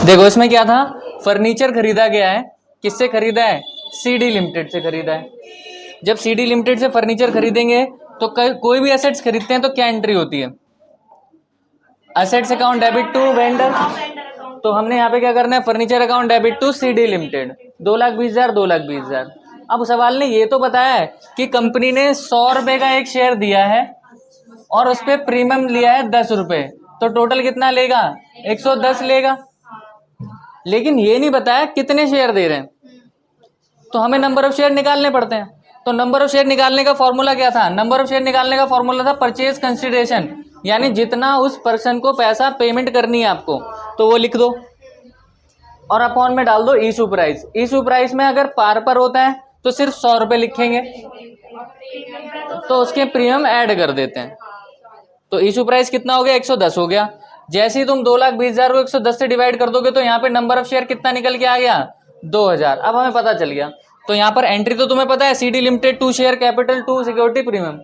देखो इसमें क्या था, फर्नीचर खरीदा गया है, किससे खरीदा है, सीडी लिमिटेड से खरीदा है। जब सीडी लिमिटेड से फर्नीचर खरीदेंगे तो कोई भी एसेट्स खरीदते हैं तो क्या एंट्री होती है, assets account debit to vendor. तो हमने यहाँ पे क्या करना है, furniture account debit to CD Limited, 2,20,000 2,20,000। अब सवाल ने ये तो बताया है कि कंपनी ने 100 रुपए का एक शेयर दिया है और उस पर प्रीमियम लिया है 10 रुपए, तो टोटल कितना लेगा, 110 लेगा। लेकिन ये नहीं बताया कितने शेयर दे रहे हैं, तो हमें नंबर ऑफ शेयर निकालने पड़ते हैं। तो नंबर ऑफ शेयर निकालने का फॉर्मूला क्या था, नंबर ऑफ शेयर निकालने का फॉर्मूला था परचेज कंसिडरेशन, यानी जितना उस पर्सन को पैसा पेमेंट करनी है आपको, तो वो लिख दो और अपॉन में डाल दो इशू प्राइस। इशू प्राइस में अगर पार पर होता है तो सिर्फ 100 रुपए लिखेंगे, तो उसके प्रीमियम ऐड कर देते हैं। तो इशू प्राइस कितना हो गया, 110 हो गया। जैसे ही तुम 2,20,000 को 110 से डिवाइड कर दोगे तो यहाँ पे नंबर ऑफ शेयर कितना निकल के आ गया, 2,000। अब हमें पता चल गया। तो यहाँ पर एंट्री तो तुम्हें पता है, CD limited 2 share capital 2 security premium,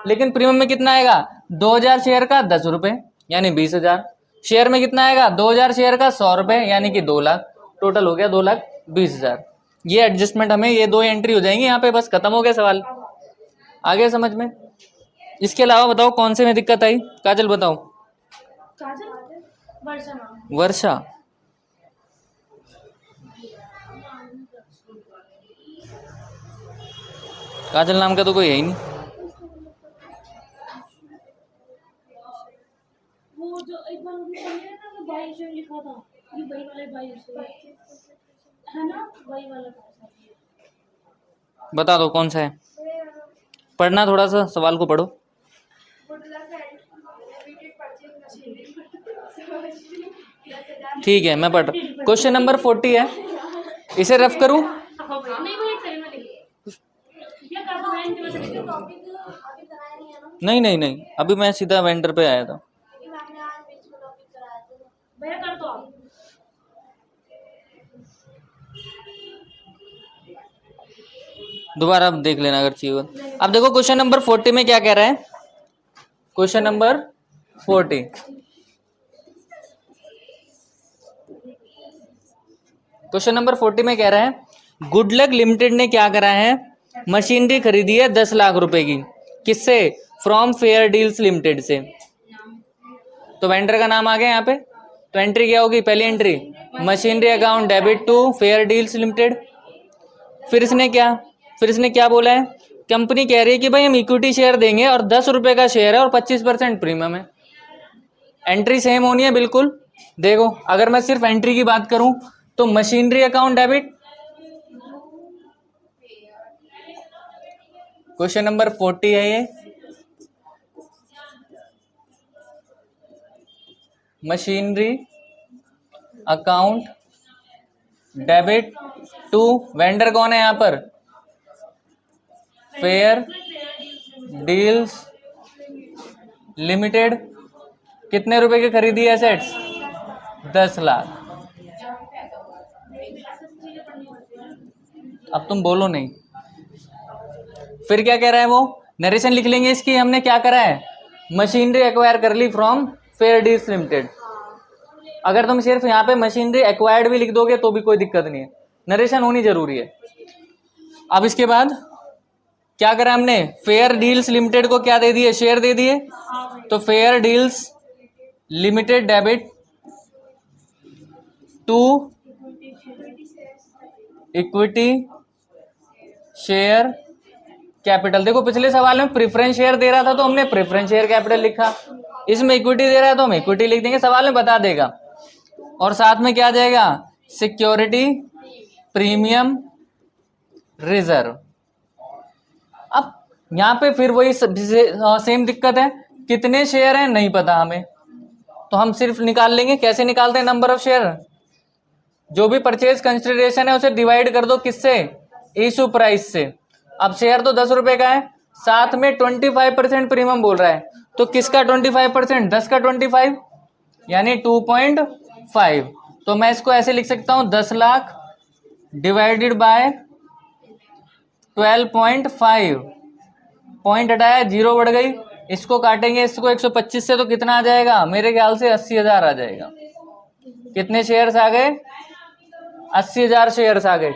लेकिन प्रीमियम में कितना आएगा, 2,000 शेयर का 10 रुपए यानी 20,000, शेयर में कितना आएगा, 2,000 शेयर का 100 रुपए यानी कि 2 लाख, टोटल हो गया 2,20,000। ये एडजस्टमेंट हमें, ये 2 एंट्री हो जाएंगी यहाँ पे, बस खत्म हो गया सवाल। आगे समझ में। इसके अलावा बताओ कौन से में दिक्कत आई, काजल बताओ। वर्षा, काजल नाम का तो कोई है ही नहीं। वो जो एक बार ना 22 लिखा था, ये वही वाला 22 है ना, वही वाला था। बता दो कौन सा है, पढ़ना थोड़ा सा, सवाल को पढ़ो। ठीक है मैं पढ़, क्वेश्चन नंबर 40 है, इसे रफ करूं। नहीं नहीं नहीं, अभी मैं सीधा वेंडर पे आया था। दोबारा अब देख लेना अगर चाहिए। अब देखो क्वेश्चन नंबर 40 में क्या कह रहा है, क्वेश्चन नंबर 40, क्वेश्चन नंबर 40 में कह रहा है गुडलक लिमिटेड ने क्या करा है, मशीनरी खरीदी है 10 लाख रुपए की, किससे, फ्रॉम फेयर डील्स लिमिटेड से। तो वेंडर का नाम आ गया यहाँ पे, तो एंट्री क्या होगी, पहली entry machinery account debit to Fair Deals Limited. फिर इसने क्या बोला है, कंपनी कह रही है कि भाई हम इक्विटी शेयर देंगे और 10 रुपए का शेयर है और 25% प्रीमियम है। एंट्री सेम होनी है बिल्कुल। देखो अगर मैं सिर्फ एंट्री की बात करूं तो machinery account debit, question number 40 है ये, machinery account debit to, vendor कौन है यहाँ पर, फेयर डील्स लिमिटेड। कितने रुपए की खरीदी एसेट्स, 10 लाख। अब तुम बोलो नहीं। फिर क्या कह रहा है वो, नरेशन लिख लेंगे इसकी, हमने क्या करा है, मशीनरी एक्वायर कर ली फ्रॉम फेयर डील्स लिमिटेड। अगर तुम सिर्फ यहाँ पे मशीनरी एक्वायर्ड भी लिख दोगे तो भी कोई दिक्कत नहीं है, नरेशन होनी जरूरी है। अब इसके बाद क्या करा हमने, फेयर डील्स लिमिटेड को क्या दे दिए, शेयर दे दिए। तो Fair Deals Limited debit to equity share capital. देखो पिछले सवाल में प्रेफरेंस शेयर दे रहा था तो हमने प्रेफरेंस शेयर कैपिटल लिखा, इसमें इक्विटी दे रहा है तो हम इक्विटी लिख देंगे, सवाल में बता देगा। और साथ में क्या जाएगा, सिक्योरिटी प्रीमियम रिजर्व। अब यहाँ पे फिर वही सेम दिक्कत है, कितने शेयर हैं नहीं पता हमें, तो हम सिर्फ निकाल लेंगे। कैसे निकालते हैं, नंबर ऑफ शेयर, जो भी परचेज कंसिडरेशन है उसे डिवाइड कर दो किससे, इशू प्राइस से। अब शेयर तो 10 रुपए का है, साथ में 25% प्रीमियम बोल रहा है, तो किसका 25%, 10 का 25 यानी 2.5। तो मैं इसको ऐसे लिख सकता हूं, 10 लाख डिवाइडेड बाय 12.5, पॉइंट हटाया, 0 बढ़ गई, इसको काटेंगे इसको 125 से तो कितना आ जाएगा, मेरे ख्याल से 80,000 आ जाएगा। कितने शेयर्स आ गए? 80,000 शेयर्स आ गए।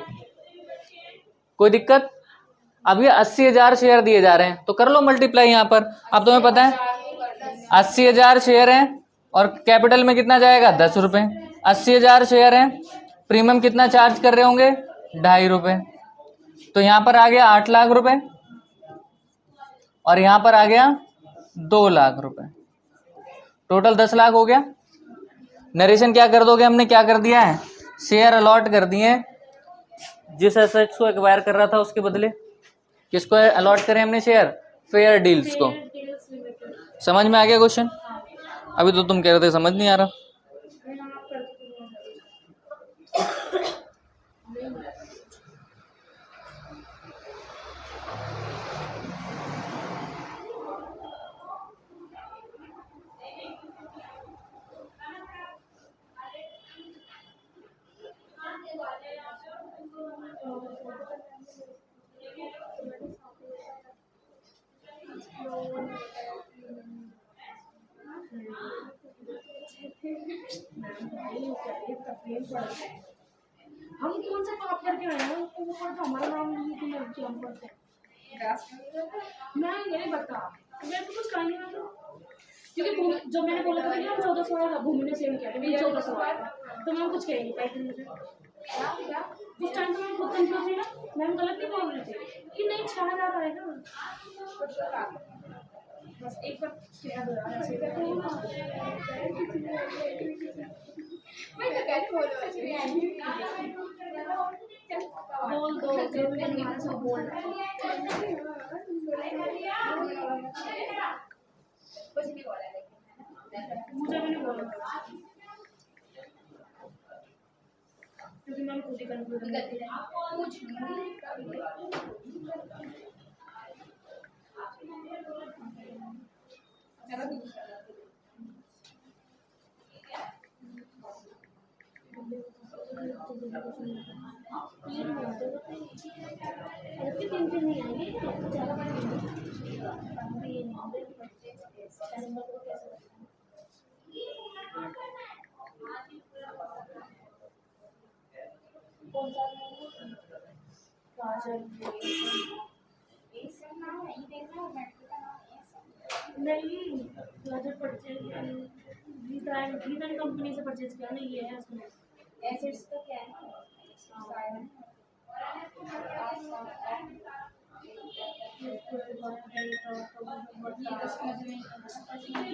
कोई दिक्कत? अब ये 80,000 शेयर दिए जा रहे हैं तो कर लो मल्टीप्लाई यहाँ पर। अब तुम्हें पता है 80,000 शेयर हैं और कैपिटल में कितना जाएगा? 10 रुपए। 80,000 शेयर हैं, प्रीमियम कितना चार्ज कर रहे होंगे? 2.5 रुपए। तो यहाँ पर आ गया 8 लाख रुपए और यहाँ पर आ गया 2 लाख रुपए। टोटल 10 लाख हो गया। नरेशन क्या कर दोगे? हमने क्या कर दिया है? शेयर अलॉट कर दिए जिस एसेट्स को एक्वायर कर रहा था उसके बदले। किसको अलॉट करें हमने शेयर? फेयर डील्स को। समझ में आ गया क्वेश्चन? अभी तो तुम कह रहे थे समझ नहीं आ रहा। हम कौन सा पाप करके आए हैं? वो तो हमारा नाम नहीं है कि हम करते हैं। मैं नहीं बता, मैं तो कुछ कहने वाला हूँ क्योंकि जब मैंने बोला था कि 1400 आएगा, भूमि ने सेव किया था 1400 आएगा, तो मैं कुछ कह नहीं पाई थी। मुझे उस टाइम तो मैं खुद कंफ्यूज थी ना, मैम गलत नहीं बोल रही थी कि नहीं 6,000 आएगा। बस एक बार कह दो यार ऐसे मैं तो कैसे बोल दो जो भी तुम्हारे सब बोल रहे हैं कुछ नहीं बोला, लेकिन मुझे भी नहीं बोला क्योंकि मैं खुद ही कंफ्यूज नहीं गाजर परचेज गीता कंपनी से परचेज किया नहीं, ये है उसमें एसेट्स तो क्या है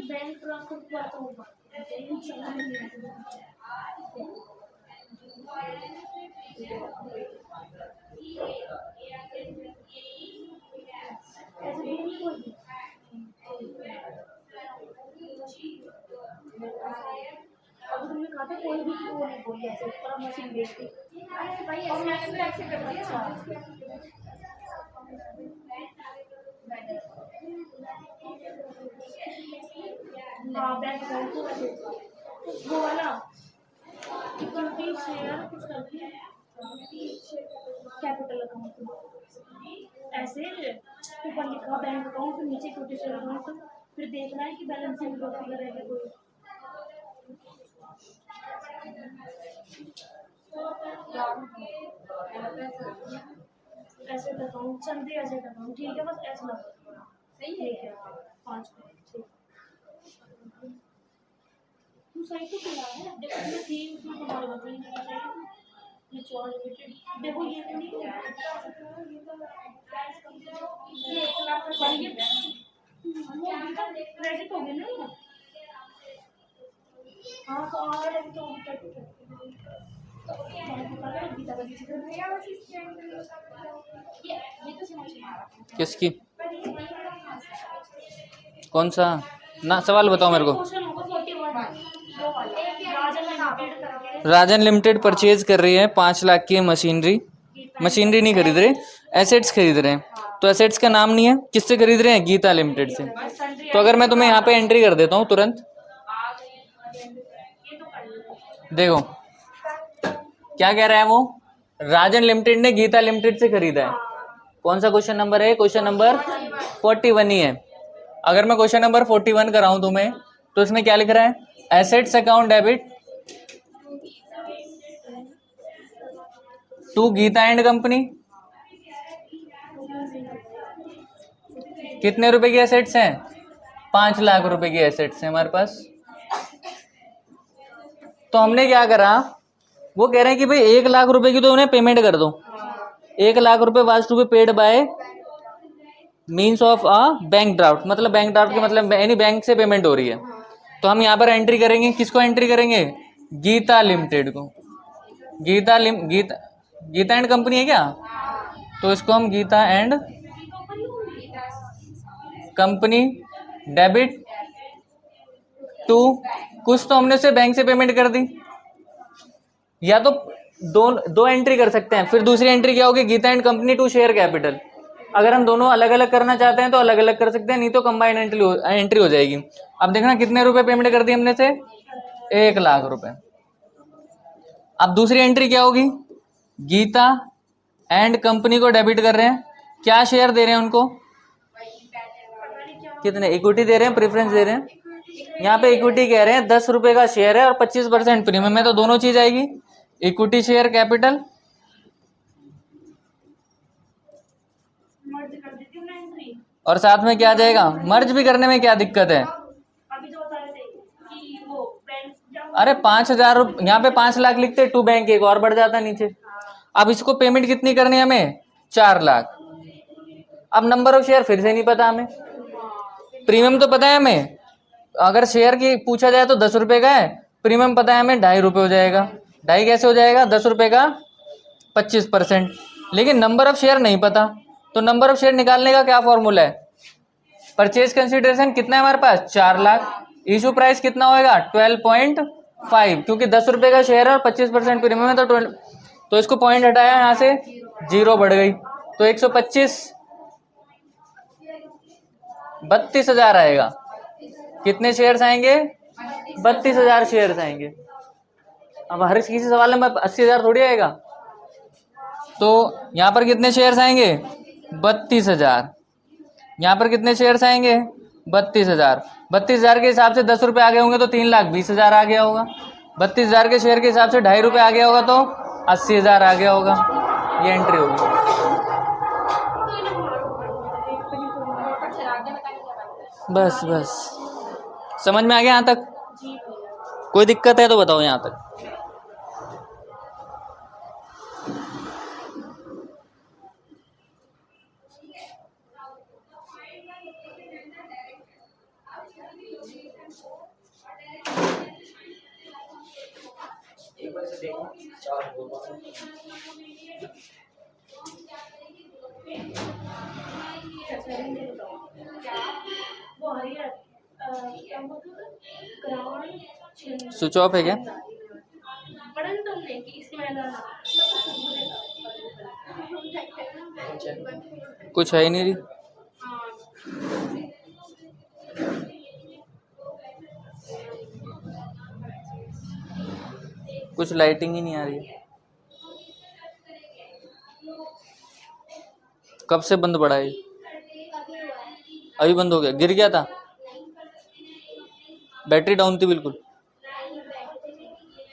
बैंक ट्रांसफर हुआ तो होगा अब तुमने कहा था कोई भी वो नहीं बोली ऐसे पूरा मशीन बेचती और मैंने ऐसे कर दिया। हाँ बैंक अकाउंट को वैसे वो वाला इक्विटी शेयर कुछ करके कैपिटल अकाउंट ऐसे ऊपर लिखा बैंक अकाउंट, फिर नीचे इक्विटी शेयर अकाउंट, फिर देखना है कि बैलेंस शीट में फिगर है कोई। एसेट अकाउंट चंदे एसेट अकाउंट ठीक है, बस ऐसा लगा सही है। 5 तू सही तो किया है, देखो मैं थी उसमें तुम्हारे बदले ये चौड़ लिमिटेड देखो ये नहीं ये 1 लाख का बन गया क्रेडिट हो गया ना। हाँ तो आ रहा है तो किसकी? कौन सा ना सवाल बताओ मेरे को। राजन लिमिटेड परचेज कर रही है 5 लाख की मशीनरी नहीं खरीद रहे, एसेट्स खरीद रहे हैं। तो एसेट्स का नाम नहीं है, किससे खरीद रहे हैं? गीता लिमिटेड से। तो अगर मैं तुम्हें यहाँ पे एंट्री कर देता हूँ तुरंत, देखो क्या कह रहा है वो, राजन लिमिटेड ने गीता लिमिटेड से खरीदा है। कौन सा क्वेश्चन नंबर है? क्वेश्चन नंबर 41 ही है। अगर मैं क्वेश्चन नंबर 41 कराऊं तुम्हें तो इसमें क्या लिख रहा है? Assets account debit to Geeta and Company, कितने रुपए की एसेट्स हैं? 5 लाख रुपए की एसेट्स हैं हमारे पास। तो हमने क्या करा, वो कह रहे हैं कि भाई 1 लाख रुपए की तो उन्हें पेमेंट कर दो। 1 लाख रुपए was to be paid by means of a bank draft, मतलब बैंक ड्राफ्ट के मतलब यानी बैंक से पेमेंट हो रही है। तो हम यहाँ पर एंट्री करेंगे, किसको एंट्री करेंगे? गीता लिमिटेड को। गीता एंड कंपनी है क्या? तो इसको हम Geeta and Company debit to, कुछ तो हमने उसे बैंक से पेमेंट कर दी, या तो दो एंट्री कर सकते हैं। फिर दूसरी एंट्री क्या होगी? Geeta and Company to share capital. अगर हम दोनों अलग अलग करना चाहते हैं तो अलग अलग कर सकते हैं, नहीं तो कंबाइंड एंट्री हो जाएगी। अब देखना कितने रुपए पेमेंट कर दिए हमने से? 1 लाख रुपए। अब दूसरी एंट्री क्या होगी? गीता एंड कंपनी को डेबिट कर रहे हैं, क्या शेयर दे रहे हैं उनको? कितने इक्विटी दे रहे हैं, प्रेफरेंस दे रहे हैं? यहाँ पे इक्विटी कह रहे हैं 10 रुपए का शेयर है और 25% प्रीमियम है, तो दोनों चीज आएगी, इक्विटी शेयर कैपिटल। मर्ज कर देती हूँ ना एंट्री। और साथ में क्या आ जाएगा? मर्ज भी करने में क्या दिक्कत है? अभी जो बता रहे थे कि वो बैंक, अरे 5,000 रुपये, यहाँ पे 5 लाख लिखते टू बैंक, एक और बढ़ जाता नीचे। अब इसको पेमेंट कितनी करनी है हमें? 4 लाख। अब नंबर ऑफ शेयर फिर से नहीं पता हमें, प्रीमियम तो पता है हमें, अगर शेयर की पूछा जाए तो 10 रुपए का है, प्रीमियम पता है हमें 2.5 रुपये हो जाएगा। 2.5 कैसे हो जाएगा? 10 रुपए का 25%। लेकिन नंबर ऑफ शेयर नहीं पता, तो नंबर ऑफ शेयर निकालने का क्या फॉर्मूला है? परचेज कंसिडरेशन कितना है हमारे पास? 4 लाख। इशू प्राइस कितना होएगा? 12.5, क्योंकि 10 रुपए का शेयर है और 25% प्रीमियम है, तो 12, तो इसको पॉइंट हटाया, यहाँ से 0 बढ़ गई, तो 125, 32,000 आएगा। कितने शेयर्स आएंगे? 32,000 शेयर्स आएंगे। अब हर किसी सवाल में 80,000 थोड़ी आएगा, तो यहाँ पर कितने शेयर्स आएंगे? 32,000। यहाँ पर कितने शेयर्स आएंगे? 32,000। 32,000 के हिसाब से 10 रुपये आगे होंगे तो 3,20,000 आ गया होगा। 32,000 के शेयर के हिसाब से 2.5 रुपये आ गया होगा तो 80,000 आ गया होगा। ये एंट्री होगी। बस बस समझ में आ गया यहाँ तक? कोई दिक्कत है तो बताओ यहाँ तक। स्विच ऑफ है क्या? पढ़न तुमने कि इसमें ना कुछ है ही नहीं रही। कुछ लाइटिंग ही नहीं आ रही है। कब से बंद पड़ा है? अभी बंद हो गया? गिर गया था? बैटरी डाउन थी बिल्कुल?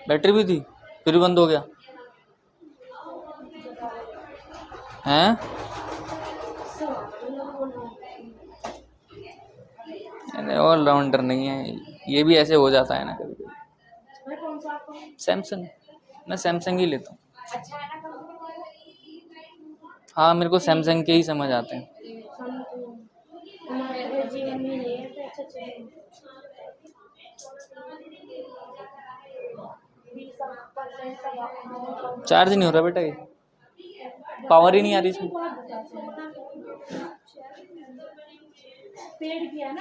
बैटरी भी थी फिर भी बंद हो गया हैं? ऑलराउंडर नहीं है ये, भी ऐसे हो जाता है ना कभी कभी। सैमसंग, मैं सैमसंग ही लेता हूँ। हाँ मेरे को सैमसंग के ही समझ आते हैं। चार्ज नहीं हो रहा बेटा, ये पावर ही नहीं आ रही इसमें।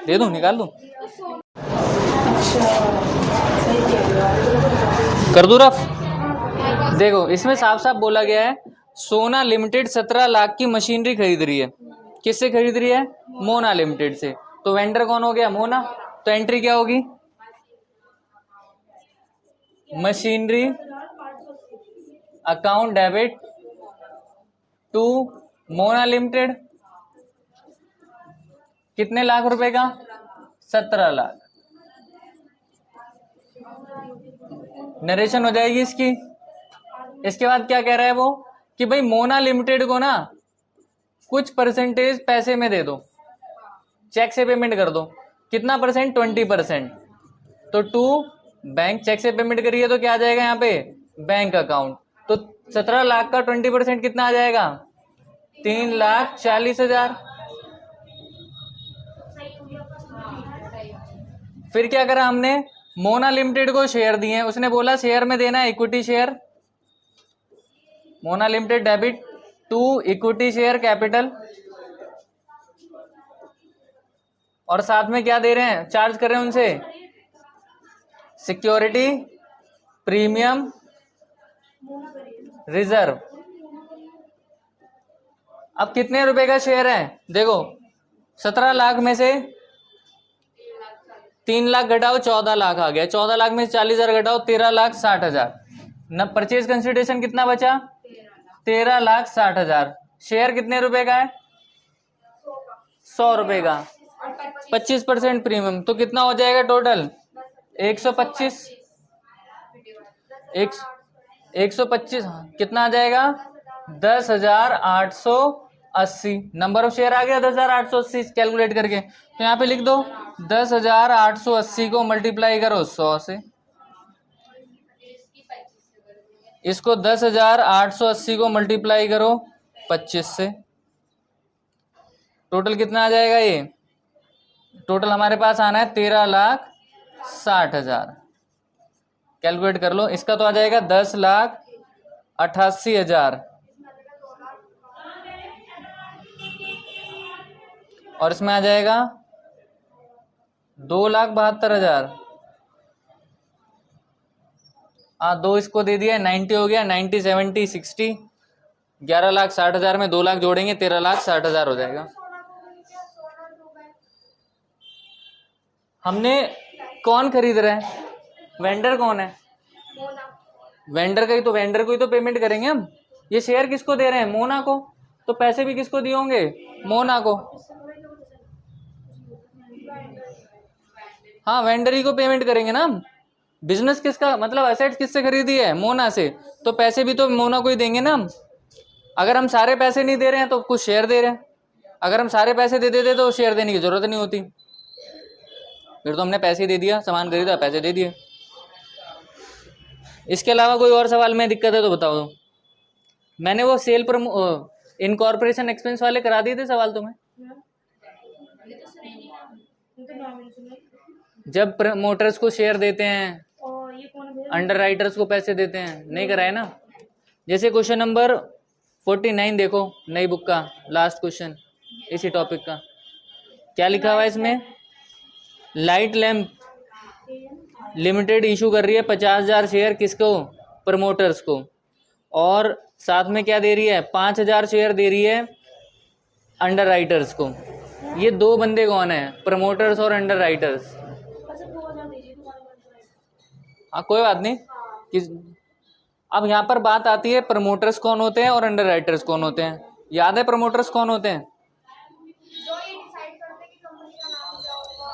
दे दूं, निकाल दूं, कर दूं रफ? देखो इसमें साफ साफ बोला गया है, सोना लिमिटेड 17 लाख की मशीनरी खरीद रही है। किससे खरीद रही है? मोना लिमिटेड से। तो वेंडर कौन हो गया? मोना। तो एंट्री क्या होगी? Machinery account debit to Mona Limited. कितने लाख रुपए का? 17 लाख। नरेशन हो जाएगी इसकी, इसके बाद क्या कह रहा है वो कि भाई मोना लिमिटेड को ना कुछ परसेंटेज पैसे में दे दो, चेक से पेमेंट कर दो। कितना परसेंट? 20%। तो टू बैंक, चेक से पेमेंट करिए तो क्या आ जाएगा यहाँ पे? Bank account. तो 17 लाख का 20% कितना आ जाएगा? 3,40,000। फिर क्या करा हमने? मोना लिमिटेड को शेयर दिए हैं, उसने बोला शेयर में देना है equity share. Mona Limited debit to equity share capital, और साथ में क्या दे रहे हैं? चार्ज कर रहे हैं उनसे सिक्योरिटी प्रीमियम रिजर्व। अब कितने रुपए का शेयर है? देखो 17 लाख में से 3 लाख घटाओ 14 लाख आ गया, 14 लाख में से 40,000 घटाओ 13,60,000। न परचेज कंसिडरेशन कितना बचा? 13,60,000। शेयर कितने रुपए का है? 100 रुपए का। 25% प्रीमियम, तो कितना हो जाएगा टोटल? 125। 125 कितना आ जाएगा? 10,880। नंबर ऑफ शेयर आ गया 10,880 कैलकुलेट करके। तो यहाँ पे लिख दो 10,880 को मल्टीप्लाई करो 100 से, इसको 10,880 को मल्टीप्लाई करो 25 से। टोटल कितना आ जाएगा? ये टोटल हमारे पास आना है 13,60,000। कैलकुलेट कर लो, इसका तो आ जाएगा 10,88,000 और इसमें आ जाएगा 2,72,000। हाँ, दो इसको दे दिया, 90 हो गया। 90 70 60, 11,60,000 में 2 लाख जोड़ेंगे 13,60,000 हो जाएगा। हमने कौन खरीद रहा है? वेंडर कौन है? वेंडर का ही तो, वेंडर को ही तो पेमेंट करेंगे हम। ये शेयर किसको दे रहे हैं? मोना को। तो पैसे भी किसको दिए होंगे? मोना को। हाँ, वेंडर ही को पेमेंट करेंगे ना हम। बिजनेस किसका मतलब, एसेट्स किससे खरीदी है? मोना से। तो पैसे भी तो मोना को ही देंगे ना हम। अगर हम सारे पैसे नहीं दे रहे हैं तो कुछ शेयर दे रहे हैं, अगर हम सारे पैसे दे देते तो शेयर देने की जरूरत नहीं होती। फिर तो हमने पैसे दे दिया, सामान खरीदा, पैसे दे दिए। इसके अलावा कोई और सवाल में दिक्कत है तो बताओ दो। मैंने वो सेल पर इनकॉर्पोरेशन एक्सपेंस वाले करा दिए थे सवाल तुम्हें। जब प्रमोटर्स को शेयर देते हैं, अंडर राइटर्स को पैसे देते हैं, नहीं कराए ना। जैसे क्वेश्चन नंबर 49 देखो, नई बुक का लास्ट क्वेश्चन इसी टॉपिक का। क्या लिखा हुआ है इसमें? लाइट लैम्प लिमिटेड इशू कर रही है 50,000 शेयर, किसको? प्रमोटर्स को। और साथ में क्या दे रही है? 5,000 शेयर दे रही है अंडर राइटर्स को। ये दो बंदे कौन है? प्रमोटर्स और अंडर राइटर्स। हाँ, कोई बात नहीं। अब यहाँ पर बात आती है प्रमोटर्स कौन होते हैं और अंडर राइटर्स कौन होते हैं। याद है प्रमोटर्स कौन होते हैं?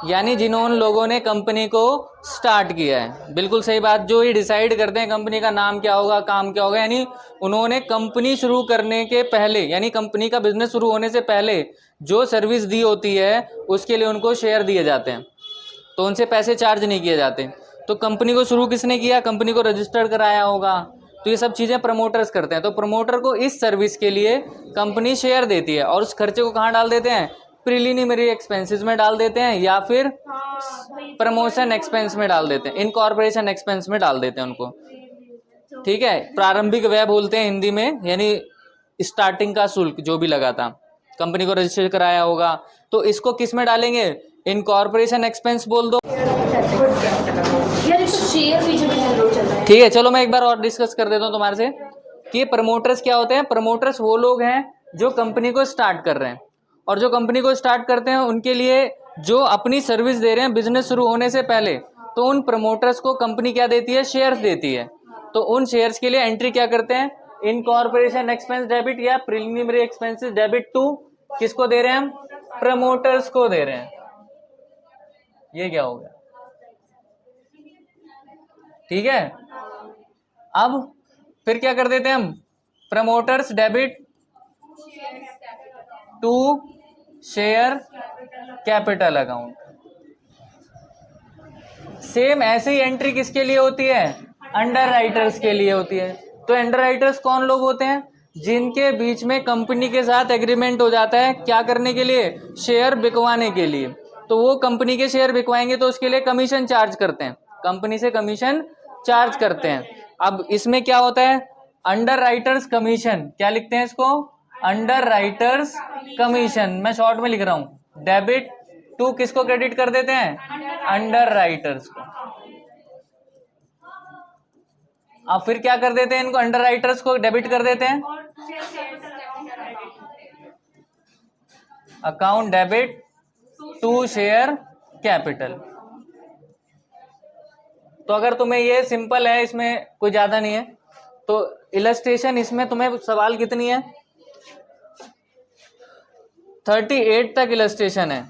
यानी जिन्होंने लोगों ने कंपनी को स्टार्ट किया है। बिल्कुल सही बात। जो ये डिसाइड करते हैं कंपनी का नाम क्या होगा, काम क्या होगा, यानी उन्होंने कंपनी शुरू करने के पहले, यानी कंपनी का बिजनेस शुरू होने से पहले जो सर्विस दी होती है उसके लिए उनको शेयर दिए जाते हैं, तो उनसे पैसे चार्ज नहीं किए जाते। तो कंपनी को शुरू किसने किया? कंपनी को रजिस्टर्ड कराया होगा। तो ये सब चीज़ें प्रमोटर्स करते हैं। तो प्रमोटर को इस सर्विस के लिए कंपनी शेयर देती है और उस खर्चे को कहाँ डाल देते हैं? प्रिलिमिनरी एक्सपेंसेस में डाल देते हैं या फिर प्रमोशन एक्सपेंस में डाल देते हैं, इनकॉर्पोरेशन एक्सपेंस में डाल देते हैं उनको। ठीक है, प्रारंभिक व्यय बोलते हैं हिंदी में, यानी स्टार्टिंग का शुल्क जो भी लगा था, कंपनी को रजिस्टर कराया होगा, तो इसको किस में डालेंगे? इनकॉर्पोरेशन एक्सपेंस बोल दो। ठीक है, चलो मैं एक बार और डिस्कस कर देता हूँ तुम्हारे से कि प्रमोटर्स क्या होते हैं। प्रमोटर्स वो लोग हैं जो कंपनी को स्टार्ट कर रहे हैं, और जो कंपनी को स्टार्ट करते हैं उनके लिए जो अपनी सर्विस दे रहे हैं बिजनेस शुरू होने से पहले, तो उन प्रमोटर्स को कंपनी क्या देती है? शेयर्स देती है। तो उन शेयर्स के लिए एंट्री क्या करते हैं? इनकॉर्पोरेशन एक्सपेंस डेबिट या प्रिलिमिनरी एक्सपेंसेस डेबिट टू किसको दे रहे हैं हम? प्रमोटर्स को दे रहे हैं। ये क्या हो गया? ठीक है। अब फिर क्या कर देते हैं हम, promoters debit to share capital account. Same ऐसे ही एंट्री किसके लिए होती है, अंडर राइटर्स के लिए होती है। तो अंडर राइटर्स कौन लोग होते हैं, जिनके बीच में कंपनी के साथ एग्रीमेंट हो जाता है क्या करने के लिए, शेयर बिकवाने के लिए। तो वो कंपनी के शेयर बिकवाएंगे तो उसके लिए कमीशन चार्ज करते हैं, कंपनी से कमीशन चार्ज करते हैं। अब इसमें क्या होता है, अंडर राइटर्स कमीशन, क्या लिखते हैं इसको, अंडर राइटर्स कमीशन। मैं शॉर्ट में लिख रहा हूं, डेबिट टू किसको क्रेडिट कर देते हैं, अंडर राइटर्स को। अब फिर क्या कर देते हैं, इनको अंडर राइटर्स को डेबिट कर देते हैं, account debit to share capital. तो अगर तुम्हें ये सिंपल है, इसमें कोई ज्यादा नहीं है, तो इलस्ट्रेशन इसमें तुम्हें सवाल कितनी है, 38 तक इलस्ट्रेशन है।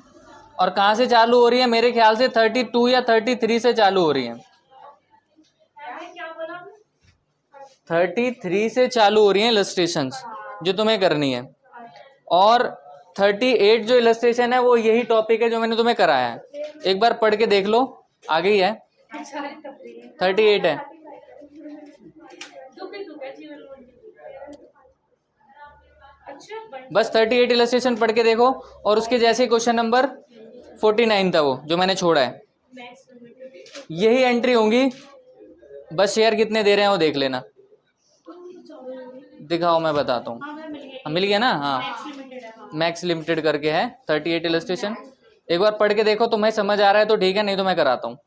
और कहां से चालू हो रही है, मेरे ख्याल से 32 या 33 से चालू हो रही है, 33 से चालू हो रही है इलस्ट्रेशंस जो तुम्हें करनी है। और 38 जो इलस्ट्रेशन है वो यही टॉपिक है जो मैंने तुम्हें कराया है, एक बार पढ़ के देख लो, आगे ही है, 38 है। बस 38 इलस्ट्रेशन पढ़ के देखो, और उसके जैसे क्वेश्चन नंबर 49 था वो जो मैंने छोड़ा है, यही एंट्री होंगी, बस शेयर कितने दे रहे हैं वो देख लेना। दिखाओ मैं बताता हूँ, मिल गया ना, हाँ मैक्स लिमिटेड करके है 38 इलस्ट्रेशन। एक बार पढ़ के देखो, तुम्हें समझ आ रहा है तो ठीक है, नहीं तो मैं कराता हूँ।